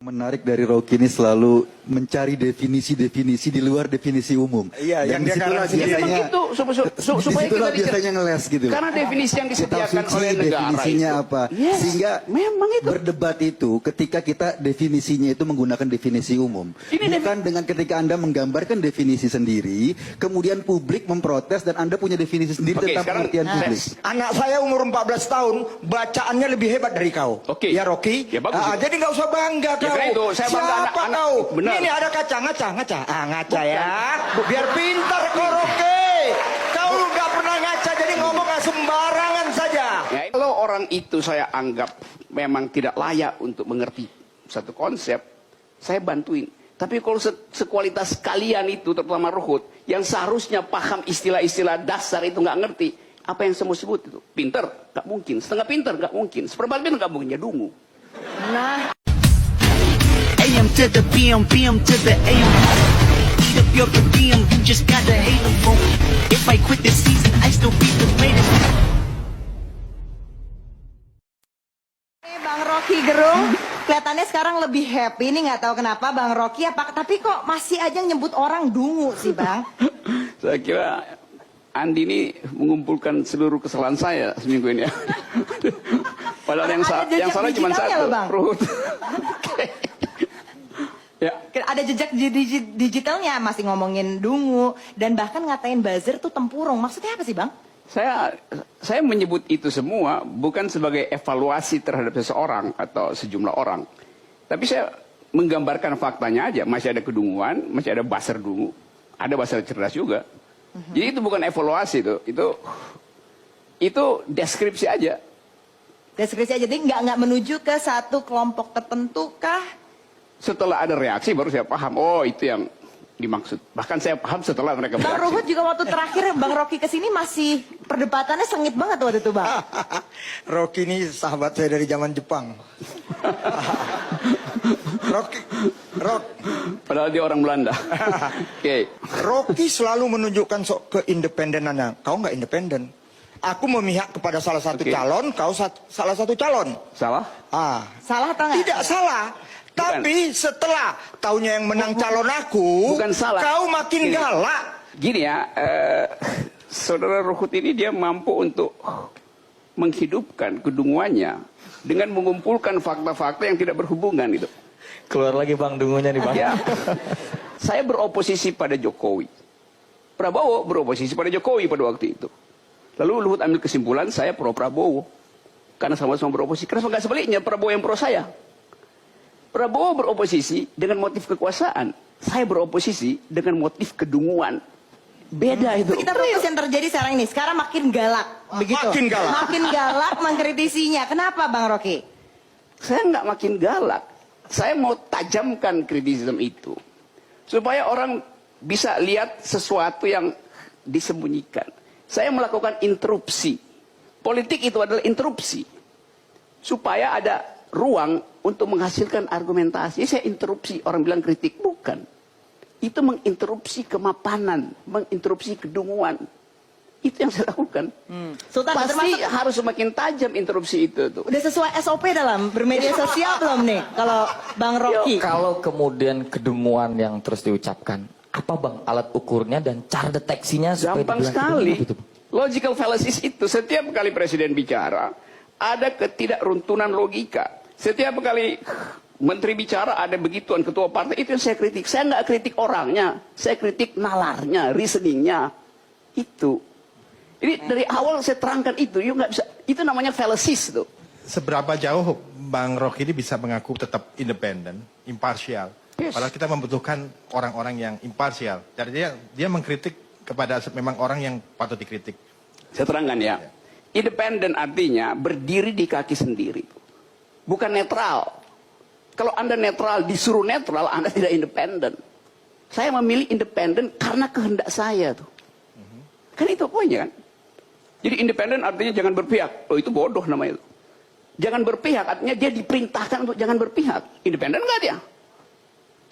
Menarik dari Rocky ini selalu mencari definisi-definisi di luar definisi umum. Iya, yang dia disitulah biasanya itu supaya kita biasanya ngeles gitu. Karena definisi yang disediakan Suci, oleh negara definisinya itu. apa? Yes, Sehingga memang itu. berdebat itu ketika kita definisinya itu menggunakan definisi umum. Bukan dengan ketika Anda menggambarkan definisi sendiri, kemudian publik memprotes dan Anda punya definisi sendiri tentang pengertian publik. Anak saya umur 14 tahun, bacaannya lebih hebat dari kau. Oke. Ya Rocky. Ya, bagus. Jadi nggak usah bangga kau. karena itu, saya bangga Siapa anak-anak. kau? Benar. Ini ada kaca, ngaca. Ngaca ya. Biar pintar kau Rocky. Kau nggak pernah ngaca, jadi ngomong sembarangan saja. Ya, kalau orang itu saya anggap memang tidak layak untuk mengerti satu konsep, saya bantuin. Tapi kalau sekualitas kalian itu, terutama Ruhut, yang seharusnya paham istilah-istilah dasar itu nggak ngerti, apa yang saya mau sebut itu? Pinter? Nggak mungkin. Setengah pinter? Nggak mungkin. Seperempat pinter? Nggak mungkin. Ya dungu. Nah, AM to the PM, PM to the AM. Eat up your per diem, you just gotta hate them for. If I quit this season, I still be the greatest. Bang Rocky Gerung kelihatannya sekarang lebih happy. Ini nggak tahu kenapa Bang Rocky tapi kok masih aja nyebut orang dungu sih Bang? Saya kira Andi ini mengumpulkan seluruh kesalahan saya seminggu ini. Padahal yang jejak salah cuma digitalnya satu, loh, Bang. Ruhut. Ya. Ada jejak digitalnya, masih ngomongin dungu dan bahkan ngatain buzzer tuh tempurung. Maksudnya apa sih Bang? Saya menyebut itu semua bukan sebagai evaluasi terhadap seseorang atau sejumlah orang. Tapi saya menggambarkan faktanya aja. Masih ada kedunguan, masih ada buzzer dungu. Ada buzzer cerdas juga. Jadi itu bukan evaluasi itu deskripsi aja. Deskripsi aja, jadi nggak menuju ke satu kelompok tertentu kah? Setelah ada reaksi baru saya paham. Oh itu yang dimaksud. Bahkan saya paham setelah mereka Bang bereaksi. Ruhut juga waktu terakhir Bang Rocky kesini masih perdebatannya sengit banget waktu itu Bang. Rocky ini sahabat saya dari zaman Jepang. Rocky. Padahal dia orang Belanda. Oke. Rocky selalu menunjukkan keindependenannya. Kau nggak independen. Aku memihak kepada salah satu calon, kau salah satu calon. Salah? Salah atau nggak? Tidak salah. Tapi setelah taunya yang menang calon aku, bukan salah. Kau makin galak. Gini ya, saudara Ruhut ini dia mampu untuk menghidupkan kedunguannya dengan mengumpulkan fakta-fakta yang tidak berhubungan itu. Keluar lagi Bang dungunya nih Bang. Ya, saya beroposisi pada Jokowi. Prabowo beroposisi pada Jokowi pada waktu itu. Lalu Luhut ambil kesimpulan saya pro Prabowo. Karena sama-sama beroposisi. Kenapa nggak sebaliknya Prabowo yang pro saya? Prabowo beroposisi dengan motif kekuasaan. Saya beroposisi dengan motif kedunguan. Beda itu. Kita fokus yang terjadi sekarang ini. Sekarang makin galak. Begitu. Makin galak. Makin galak mengkritisinya. Kenapa Bang Rocky? Saya nggak makin galak. Saya mau tajamkan kritisisme itu. Supaya orang bisa lihat sesuatu yang disembunyikan. Saya melakukan interupsi. Politik itu adalah interupsi. Supaya ada ruang untuk menghasilkan argumentasi. Saya interupsi. Orang bilang kritik. Bukan. Itu menginterupsi kemapanan. Menginterupsi kedunguan. Itu yang saya lakukan. Sultan, Pasti harus semakin tajam interupsi itu tuh. udah sesuai SOP dalam bermedia sosial belum nih? Kalau Bang Rocky. Kalau kemudian kedunguan yang terus diucapkan, apa Bang alat ukurnya dan cara deteksinya supaya Gampang dibilang sekali. kedunguan gitu? Logical fallacies itu setiap kali presiden bicara ada ketidakruntunan logika. Setiap kali menteri bicara ada begituan, ketua partai itu yang saya kritik. Saya nggak kritik orangnya, saya kritik nalarnya, reasoningnya. Itu. Jadi dari awal saya terangkan itu, yuk nggak bisa. Itu namanya fallacies tuh. Seberapa jauh Bang Rocky ini bisa mengaku tetap independen, imparsial? Yes. Padahal kita membutuhkan orang-orang yang imparsial. Jadi dia mengkritik kepada memang orang yang patut dikritik. Saya terangkan ya. Independen artinya berdiri di kaki sendiri. Bukan netral. Kalau Anda netral, disuruh netral, Anda tidak independen. Saya memilih independen karena kehendak saya tuh. Kan itu poinnya kan. Jadi independen artinya jangan berpihak. Oh itu bodoh namanya itu. Jangan berpihak artinya dia diperintahkan untuk jangan berpihak. Independen nggak dia?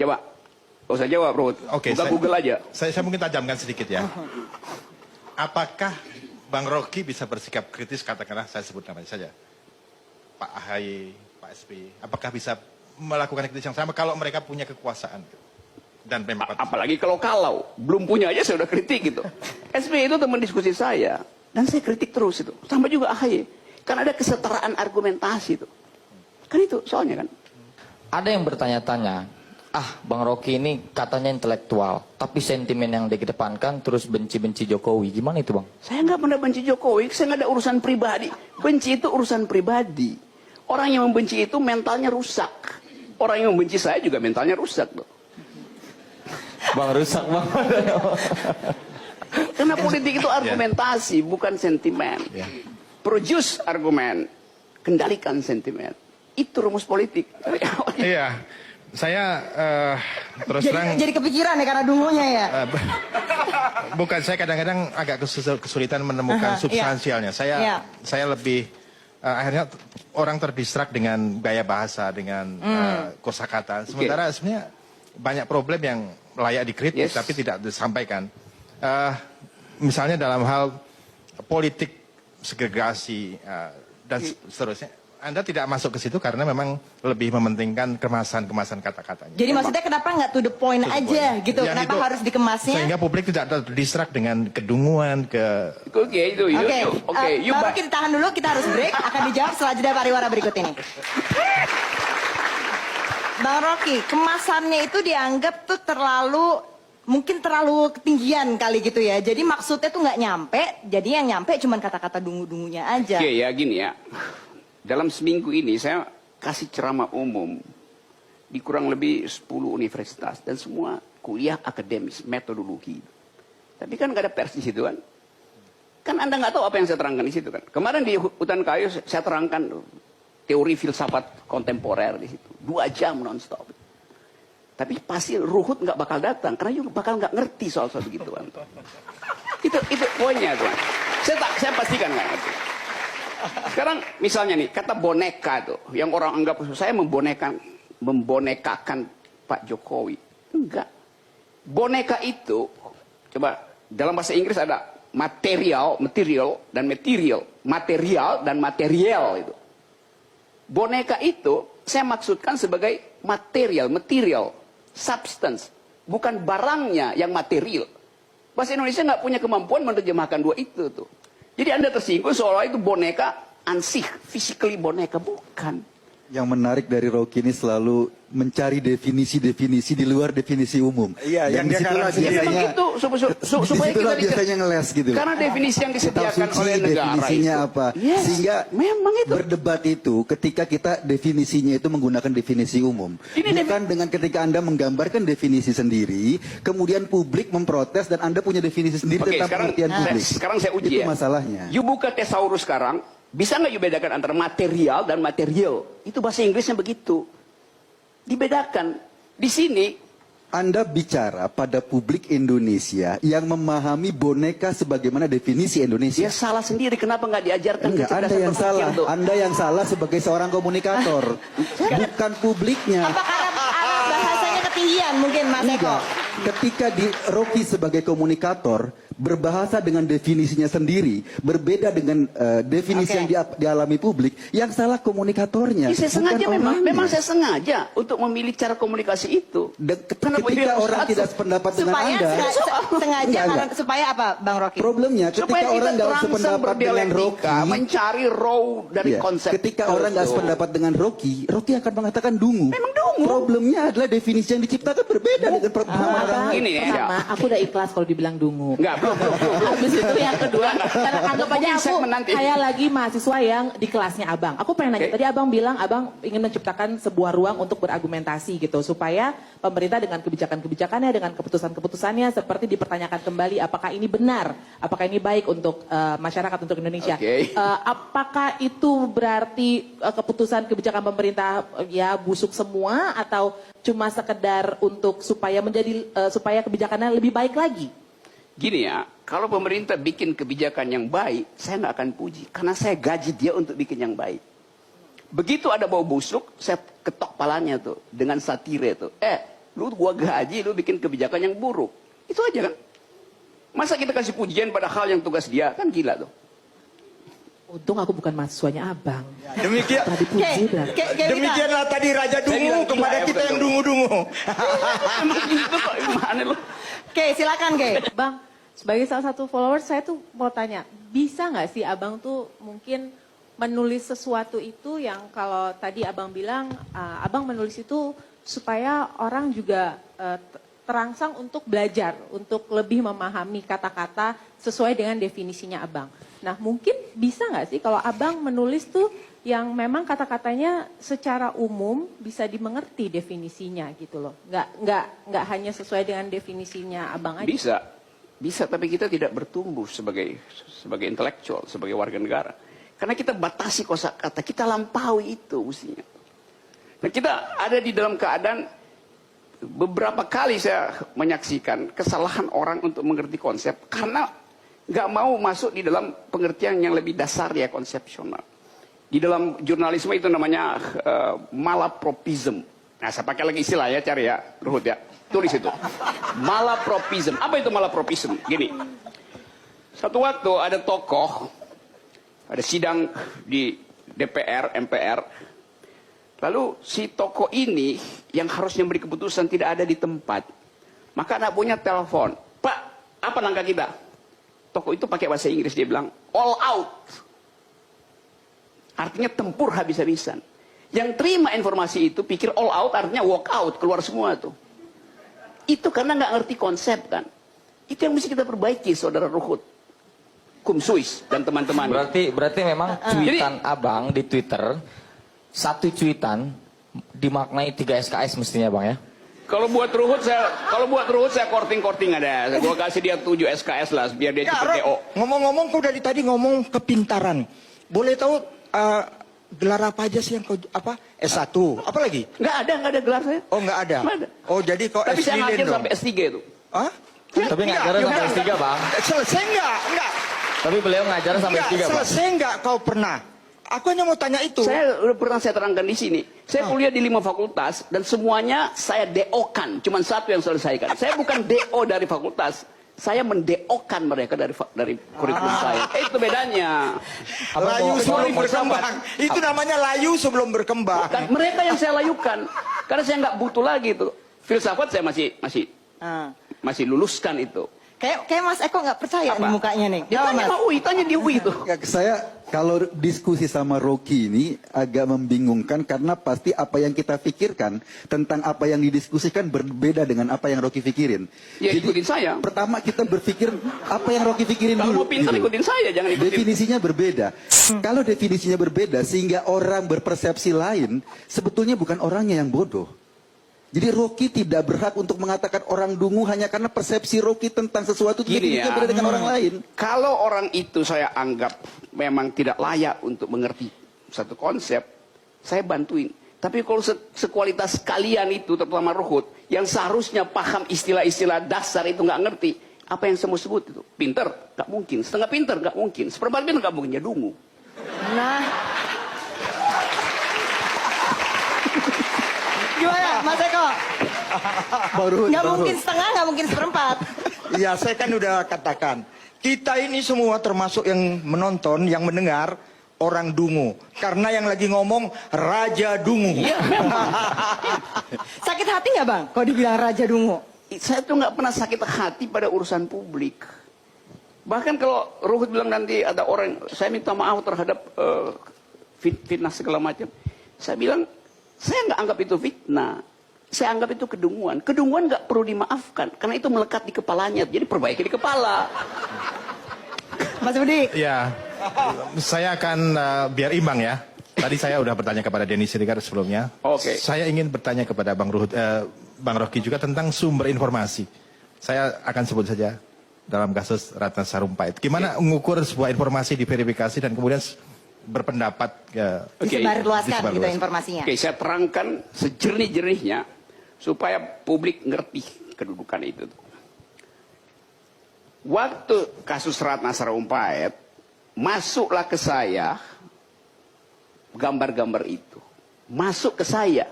Coba. Gak usah jawab, Ruhut. Oke, buka Google aja. Saya mungkin tajamkan sedikit ya. Apakah Bang Rocky bisa bersikap kritis, katakanlah saya sebut namanya saja, Pak AHY, Pak SBY, apakah bisa melakukan aktivitas yang sama kalau mereka punya kekuasaan. Dan memang Apalagi kalau belum punya aja saya udah kritik gitu. SBY itu teman diskusi saya dan saya kritik terus itu. Sampai juga AHY. Kan ada kesetaraan argumentasi itu. Kan itu soalnya kan. Ada yang bertanya-tanya, Bang Rocky ini katanya intelektual, tapi sentimen yang dikedepankan terus benci-benci Jokowi. Gimana itu, Bang? Saya nggak pernah benci Jokowi, saya nggak ada urusan pribadi. Benci itu urusan pribadi. Orang yang membenci itu mentalnya rusak. Orang yang membenci saya juga mentalnya rusak tuh. Bang rusak, Bang. Karena politik itu argumentasi, bukan sentimen. Produce argumen, kendalikan sentimen. Itu rumus politik. Iya, saya terus terang Jadi kepikiran ya karena dungunya ya. bukan, saya kadang-kadang agak kesulitan menemukan substansialnya. Saya lebih akhirnya orang terdistrak dengan gaya bahasa, dengan kosakata. Sementara sebenarnya banyak problem yang layak dikritik tapi tidak disampaikan. Misalnya dalam hal politik segregasi dan seterusnya. Anda tidak masuk ke situ karena memang lebih mementingkan kemasan kata-katanya. Jadi maksudnya kenapa nggak to the point aja gitu? Yang Kenapa itu, harus dikemasnya? Sehingga publik tidak terdistrak dengan kedunguan Oke, Bang Rocky ditahan dulu, kita harus break. Akan dijawab setelah jeda pariwara berikut ini. Bang Rocky, kemasannya itu dianggap tuh mungkin terlalu ketinggian kali gitu ya. Jadi maksudnya tuh nggak nyampe, jadi yang nyampe cuma kata-kata dungu-dungunya aja. Oke ya, gini ya. Dalam seminggu ini saya kasih ceramah umum di kurang lebih 10 universitas dan semua kuliah akademis, metodologi. Tapi kan nggak ada pers di situ kan. Kan Anda nggak tahu apa yang saya terangkan di situ kan. Kemarin di Hutan Kayu saya terangkan teori filsafat kontemporer di situ. 2 jam nonstop. Tapi pasti Ruhut nggak bakal datang karena juga bakal nggak ngerti soal-soal begituan. Itu poinnya tuh. Saya pastikan nggak ngerti. Sekarang misalnya nih kata boneka tuh yang orang anggap saya membonekakan Pak Jokowi. Enggak. Boneka itu coba dalam bahasa Inggris ada material dan material itu. Boneka itu saya maksudkan sebagai material, substance, bukan barangnya yang material. Bahasa Indonesia nggak punya kemampuan menerjemahkan dua itu tuh. Jadi Anda tersinggung seolah itu boneka ansih, physically boneka, bukan. Yang menarik dari Rocky ini selalu mencari definisi-definisi di luar definisi umum. Iya, yang dia disitulah garang sendiri. biasanya, Itu supaya kita biasanya ngeles gitu. Karena definisi yang disediakan Tafsir oleh negara definisinya itu. apa? Yes, Sehingga memang itu. berdebat itu ketika kita definisinya itu menggunakan definisi umum. Bukan dengan ketika Anda menggambarkan definisi sendiri, kemudian publik memprotes dan Anda punya definisi sendiri tentang pengertian publik. Sekarang saya uji itu ya. masalahnya. You buka tesaurus sekarang, bisa nggak you bedakan antara material dan material? Itu bahasa Inggrisnya begitu. Dibedakan. Di sini Anda bicara pada publik Indonesia yang memahami boneka sebagaimana definisi Indonesia. dia salah sendiri. Kenapa nggak diajarkan Enggak, Anda kecerdasan yang berpikir salah. tuh? Anda yang salah sebagai seorang komunikator, bukan publiknya. Apa karena bahasanya ketinggian mungkin Mas Eko? Enggak. Ketika di Rocky sebagai komunikator berbahasa dengan definisinya sendiri, berbeda dengan definisi yang dialami publik, yang salah komunikatornya. Saya sengaja bukan orangnya. memang saya sengaja untuk memilih cara komunikasi itu. Ketika orang tidak sependapat dengan Supaya Anda, sengaja Enggak. supaya apa Bang Rocky? problemnya ketika Supaya orang kita nggak terangsang sependapat dengan berdialektika, Rocky, mencari raw dari ya, konsep. ketika orang nggak sependapat dengan Rocky akan mengatakan dungu. Memang dungu. Problemnya adalah definisi yang diciptakan berbeda dengan pemahaman orang lain. Ini ya. Pertama, aku udah ikhlas kalau dibilang dungu. Enggak, belum. Habis itu yang kedua, karena anggap aja Mungkin aku segmen nanti. kayak lagi mahasiswa yang di kelasnya abang. Aku pengen nanya, tadi abang bilang abang ingin menciptakan sebuah ruang untuk berargumentasi gitu. Supaya pemerintah dengan kebijakan-kebijakannya, dengan keputusan-keputusannya seperti dipertanyakan kembali apakah ini benar, apakah ini baik untuk masyarakat, untuk Indonesia. Oke. Apakah itu berarti keputusan kebijakan pemerintah ya busuk semua atau cuma sekedar untuk supaya supaya kebijakannya lebih baik lagi? Gini ya, kalau pemerintah bikin kebijakan yang baik, saya nggak akan puji. Karena saya gaji dia untuk bikin yang baik. Begitu ada bau busuk, saya ketok palanya tuh. Dengan satire tuh. Lu gua gaji, lu bikin kebijakan yang buruk. Itu aja kan. Masa kita kasih pujian pada hal yang tugas dia? Kan gila tuh. Untung aku bukan mahasiswanya abang. Demikian. Tadi puji berarti. Demikianlah tadi Raja Dungu bilang kepada gila, kita betul. yang dungu-dungu. Emang gitu kok, gimana lu? Oke, silakan, Ge. Bang, sebagai salah satu follower saya tuh mau tanya, bisa nggak sih abang tuh mungkin menulis sesuatu itu yang kalau tadi abang bilang, abang menulis itu supaya orang juga terangsang untuk belajar, untuk lebih memahami kata-kata sesuai dengan definisinya abang. Nah mungkin bisa nggak sih kalau abang menulis tuh yang memang kata-katanya secara umum bisa dimengerti definisinya gitu loh. Nggak hanya sesuai dengan definisinya abang aja. Bisa, tapi kita tidak bertumbuh sebagai intelektual, sebagai warga negara. Karena kita batasi kosakata, kita lampaui itu mestinya. Nah, kita ada di dalam keadaan beberapa kali saya menyaksikan kesalahan orang untuk mengerti konsep karena nggak mau masuk di dalam pengertian yang lebih dasar ya konsepsional. Di dalam jurnalisme itu namanya malapropism. Nah, saya pakai lagi istilah ya, cari ya, Ruhut ya. Tulis itu. Malapropism. Apa itu malapropism? Gini. Satu waktu ada tokoh, ada sidang di DPR, MPR. Lalu si tokoh ini yang harusnya beri keputusan tidak ada di tempat. Maka anak punya telepon. Pak, apa langkah kita? Tokoh itu pakai bahasa Inggris, dia bilang, all out. Artinya tempur habis-habisan. Yang terima informasi itu pikir all out artinya walk out, keluar semua tuh. Itu karena nggak ngerti konsep kan. Itu yang mesti kita perbaiki, saudara Ruhut, Kum Suis dan teman-teman. Berarti memang tweetan abang di Twitter, satu tweetan dimaknai 3 SKS mestinya bang ya? Kalau buat Ruhut saya korting ada. Gua kasih dia 7 SKS lah biar dia cepet DO. Ngomong-ngomong kau dari tadi ngomong kepintaran. Boleh tahu gelar apa aja sih yang kau S1? Apa lagi? Nggak ada gelar saya. Oh, nggak ada. Nggak ada. Oh, jadi kau Tapi saya S ngajar dong. sampai S3 itu. Hah? Tapi ngajarnya sampai S3 bang. Selesai enggak? Tapi beliau ngajar sampai S3 bang. Selesai enggak kau pernah? Aku hanya mau tanya itu. Pernah saya terangkan di sini. Saya kuliah di 5 fakultas dan semuanya saya DO-kan. Cuman satu yang selesaikan. Saya bukan DO dari fakultas. Saya mendeokan mereka dari kurikulum saya. Itu bedanya. Layu sebelum berkembang. Itu namanya layu sebelum berkembang. Bukan, mereka yang saya layukan. Karena saya nggak butuh lagi itu. Filsafat saya masih luluskan itu. Kayak Mas Eko nggak percaya nih mukanya nih. Ditanya sama UI, tanya di UI itu. Ya, saya kalau diskusi sama Rocky ini agak membingungkan karena pasti apa yang kita pikirkan tentang apa yang didiskusikan berbeda dengan apa yang Rocky pikirin. Ya, ikutin saya. Pertama kita berpikir apa yang Rocky pikirin Kalau dulu. mau pintar ikutin saya, jangan ikutin. Definisinya berbeda. Kalau definisinya berbeda sehingga orang berpersepsi lain, sebetulnya bukan orangnya yang bodoh. Jadi Rocky tidak berhak untuk mengatakan orang dungu hanya karena persepsi Rocky tentang sesuatu definisinya beda dengan orang lain. Kalau orang itu saya anggap memang tidak layak untuk mengerti satu konsep, saya bantuin. Tapi kalau sekualitas kalian itu, terutama Ruhut, yang seharusnya paham istilah-istilah dasar itu nggak ngerti, apa yang saya mau sebut itu? Pinter? Nggak mungkin. Setengah pinter? Nggak mungkin. Seperempat pinter? Nggak mungkin. Ya dungu. Nah, gimana Mas Eko? Nggak mungkin setengah, nggak mungkin seperempat. Iya, saya kan udah katakan. Kita ini semua termasuk yang menonton, yang mendengar, orang dungu. Karena yang lagi ngomong Raja Dungu. Iya, memang. Sakit hati nggak Bang kalau dibilang Raja Dungu? Saya tuh nggak pernah sakit hati pada urusan publik. Bahkan kalau Ruhut bilang nanti ada orang, saya minta maaf terhadap fitnah segala macam. Saya bilang, saya nggak anggap itu fitnah. Saya anggap itu kedunguan. Kedunguan nggak perlu dimaafkan. Karena itu melekat di kepalanya. Jadi perbaiki di kepala. Mas Budi. Ya, saya akan biar imbang ya. Tadi saya udah bertanya kepada Denny Siregar sebelumnya. Oke. Saya ingin bertanya kepada Bang Ruhut, Bang Rocky juga tentang sumber informasi. Saya akan sebut saja dalam kasus Ratna Sarumpait. Gimana mengukur sebuah informasi diverifikasi dan kemudian berpendapat Disebarluaskan gitu informasinya. Oke, saya terangkan sejernih-jernihnya supaya publik ngerti kedudukan itu. Waktu kasus Ratna Sarumpait, masuklah ke saya gambar-gambar itu. Masuk ke saya.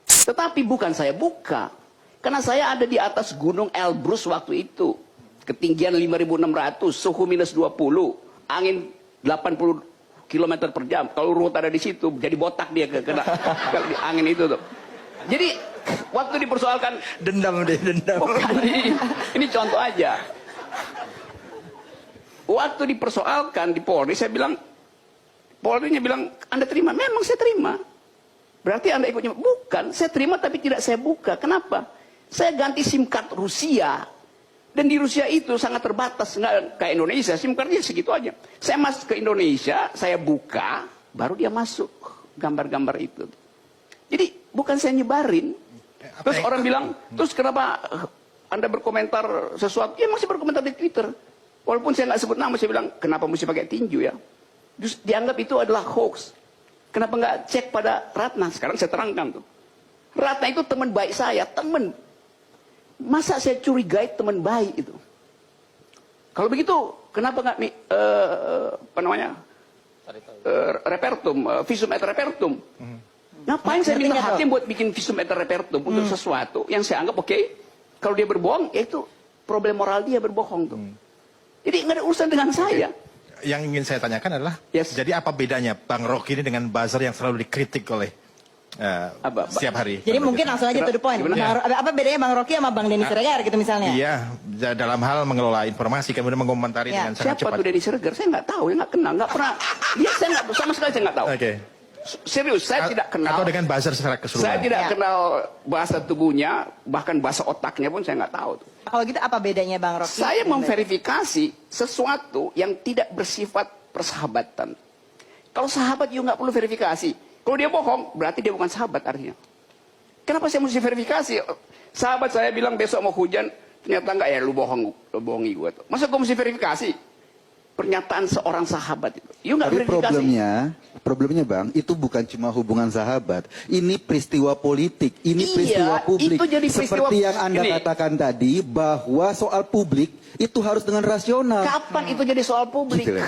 Tetapi bukan saya buka. Karena saya ada di atas gunung Elbrus waktu itu. Ketinggian 5.600, suhu minus 20, angin 80 km per jam. Kalau Ruhut ada di situ, jadi botak dia kena angin itu tuh. Jadi waktu dipersoalkan, Dendam deh, dendam. bukan, ini contoh aja. Waktu dipersoalkan di Polri, saya bilang, Polri-nya bilang, Anda terima? Memang saya terima. Berarti Anda ikutnya? Bukan, saya terima tapi tidak saya buka. Kenapa? Saya ganti SIM card Rusia. Dan di Rusia itu sangat terbatas, nggak kayak Indonesia, SIM cardnya segitu aja. Saya masuk ke Indonesia, saya buka, baru dia masuk gambar-gambar itu. Jadi bukan saya nyebarin. Terus orang bilang, terus kenapa Anda berkomentar sesuatu? Ya masih berkomentar di Twitter. Walaupun saya nggak sebut nama, saya bilang, kenapa mesti pakai tinju ya? Terus dianggap itu adalah hoax. Kenapa nggak cek pada Ratna? Sekarang saya terangkan tuh. Ratna itu teman baik saya, teman. Masa saya curigai teman baik itu? Kalau begitu, kenapa nggak apa namanya? Repertum, visum et repertum. Ngapain saya minta hakim buat bikin visum et repertum untuk sesuatu yang saya anggap oke, kalau dia berbohong, ya itu problem moral dia berbohong tuh. Jadi nggak ada urusan dengan saya. Yang ingin saya tanyakan adalah, Yes. jadi apa bedanya Bang Rocky ini dengan buzzer yang selalu dikritik oleh setiap hari? Jadi mungkin langsung aja to the point. Gimana? Apa bedanya Bang Rocky sama Bang Denny Siregar gitu misalnya? Iya, dalam hal mengelola informasi kemudian mengomentari Ya. dengan sangat Siapa cepat. tuh Denny Siregar? Saya nggak tahu, ya nggak kenal, nggak pernah. Dia saya nggak sama sekali saya nggak tahu. Oke. Serius, saya tidak kenal. Atau dengan buzzer secara keseluruhan. Saya tidak Ya. kenal bahasa tubuhnya, bahkan bahasa otaknya pun saya nggak tahu tuh. Kalau gitu apa bedanya Bang Rocky? Saya memverifikasi sesuatu yang tidak bersifat persahabatan. Kalau sahabat juga nggak perlu verifikasi. Kalau dia bohong, berarti dia bukan sahabat artinya. Kenapa saya mesti verifikasi? Sahabat saya bilang besok mau hujan, ternyata enggak, ya lu bohongi gue tuh. Masa gue mesti verifikasi? Pernyataan seorang sahabat itu. You nggak Tapi verifikasi. problemnya Bang, itu bukan cuma hubungan sahabat. Ini peristiwa politik, ini Iya, peristiwa publik. itu jadi peristiwa- Seperti yang Anda Ini. katakan tadi, bahwa soal publik itu harus dengan rasional. Kapan itu jadi soal publik? Gitu loh.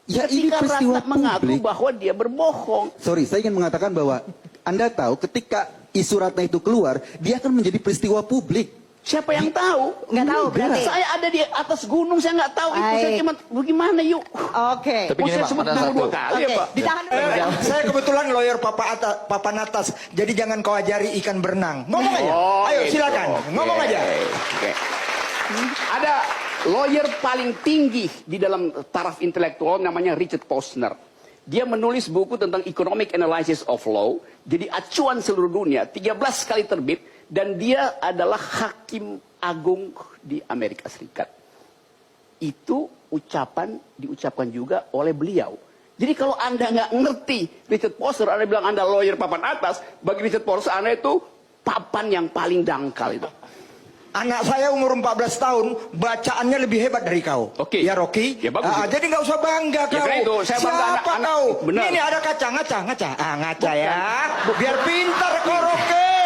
Ya ini Ketika peristiwa Ratna mengaku publik. bahwa dia berbohong. Sorry, saya ingin mengatakan bahwa Anda tahu ketika isu Ratna itu keluar, dia akan menjadi peristiwa publik. Siapa yang tahu? Nggak tahu berarti. Saya ada di atas gunung, saya nggak tahu itu. Saya Baik. cuma bagaimana yuk? Oke. Tapi Oh, gini, saya Pak, sebut ada dulu satu. 2 kali ya Oke, Pak. ditahan. Saya kebetulan lawyer papan atas, jadi jangan kau ajari ikan berenang. Ngomong aja. Ayo gitu. silakan, ngomong aja. Oke. Ada lawyer paling tinggi di dalam taraf intelektual namanya Richard Posner. Dia menulis buku tentang Economic Analysis of Law, jadi acuan seluruh dunia, 13 kali terbit, dan dia adalah hakim agung di Amerika Serikat. Itu diucapkan juga oleh beliau. Jadi kalau Anda nggak ngerti Richard Posner, Anda bilang Anda lawyer papan atas, bagi Richard Posner Anda itu papan yang paling dangkal itu. Anak saya umur 14 tahun, bacaannya lebih hebat dari kau. Oke. Ya Rocky. Ya, bagus. Jadi nggak usah bangga Ya, kau. karena itu, saya bangga Siapa anak-anak. kau? Benar. Ini ada ngaca. Ngaca ya. Biar pintar kau Rocky.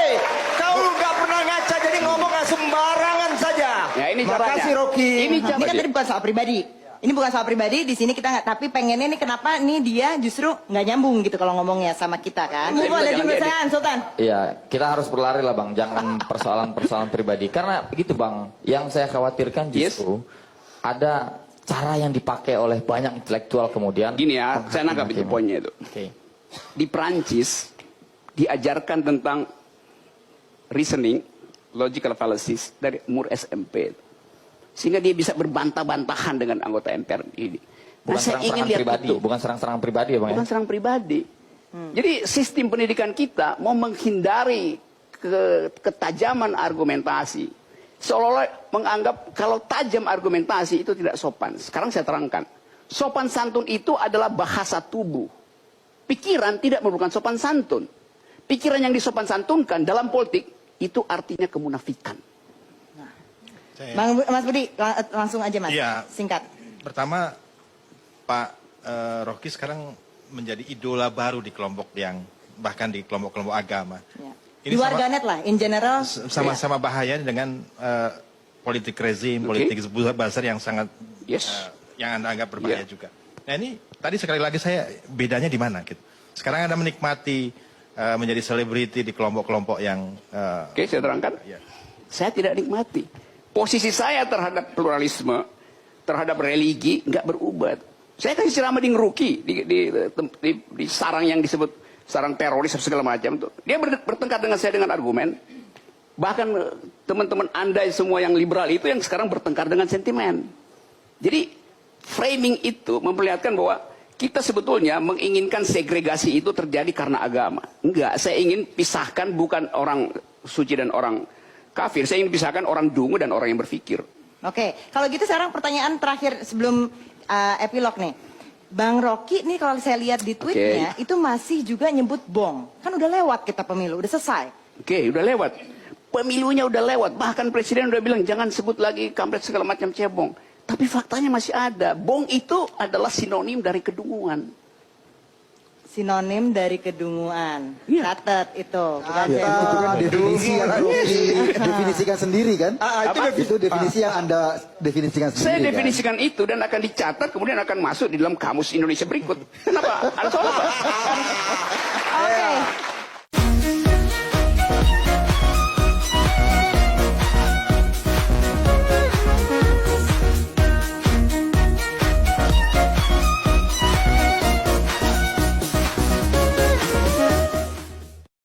Kau nggak pernah ngaca, jadi ngomong sembarangan saja. Ya, ini caranya. Makasih Rocky. Ini kan tadi bukan soal pribadi. Ini bukan soal pribadi, di sini kita nggak, tapi pengennya nih kenapa nih dia justru nggak nyambung gitu kalau ngomongnya sama kita kan. Saya Move on, ada bilang juga jangan saya Sultan. Iya, kita harus berlari lah Bang, jangan persoalan-persoalan pribadi. Karena begitu Bang, yang saya khawatirkan justru ada cara yang dipakai oleh banyak intelektual kemudian. Gini ya, saya nangkap itu poinnya itu. Oke. Di Prancis diajarkan tentang reasoning, logical fallacies dari umur SMP. Sehingga dia bisa berbantah-bantahan dengan anggota MPR ini. Bukan saya ingin serang-serangan lihat pribadi, itu. bukan serang-serangan pribadi ya Bang Bukan ya? serang pribadi. Jadi sistem pendidikan kita mau menghindari ketajaman argumentasi. Seolah-olah menganggap kalau tajam argumentasi itu tidak sopan. Sekarang saya terangkan. Sopan santun itu adalah bahasa tubuh. Pikiran tidak merupakan sopan santun. Pikiran yang disopan santunkan dalam politik itu artinya kemunafikan. Mas Budi, langsung aja Mas. Iya. Singkat. Pertama, Pak Rocky sekarang menjadi idola baru di kelompok yang bahkan di kelompok-kelompok agama. Ya. Ini Di warganet lah, in general. sama-sama bahaya dengan politik rezim, politik buzzer yang sangat yang Anda anggap berbahaya juga. Nah ini tadi sekali lagi saya bedanya di mana gitu. Sekarang Anda menikmati menjadi selebriti di kelompok-kelompok yang Oke, saya terangkan. ya. Saya tidak nikmati. Posisi saya terhadap pluralisme, terhadap religi, nggak berubah. Saya kasih ceramah di Ngeruki, di sarang yang disebut sarang teroris segala macam tuh. Dia bertengkar dengan saya dengan argumen. Bahkan teman-teman Anda semua yang liberal itu yang sekarang bertengkar dengan sentimen. Jadi framing itu memperlihatkan bahwa kita sebetulnya menginginkan segregasi itu terjadi karena agama. Enggak, saya ingin pisahkan bukan orang suci dan orang kafir. Saya ingin pisahkan orang dungu dan orang yang berpikir. Oke, kalau gitu sekarang pertanyaan terakhir sebelum epilog nih. Bang Rocky nih kalau saya lihat di tweetnya itu masih juga nyebut bong. Kan udah lewat kita pemilu, udah selesai. Oke, udah lewat. Pemilunya udah lewat. Bahkan presiden udah bilang jangan sebut lagi kampret segala macam cebong. Tapi faktanya masih ada. Bong itu adalah sinonim dari kedunguan. Sinonim dari kedunguan. Iya. Catat itu. Bukan Ya, cebong. itu kan definisi yang definisikan sendiri kan? Itu definisi yang Anda definisikan sendiri. Saya kan? definisikan itu dan akan dicatat kemudian akan masuk di dalam kamus Indonesia berikut. Kenapa? Ada soal apa?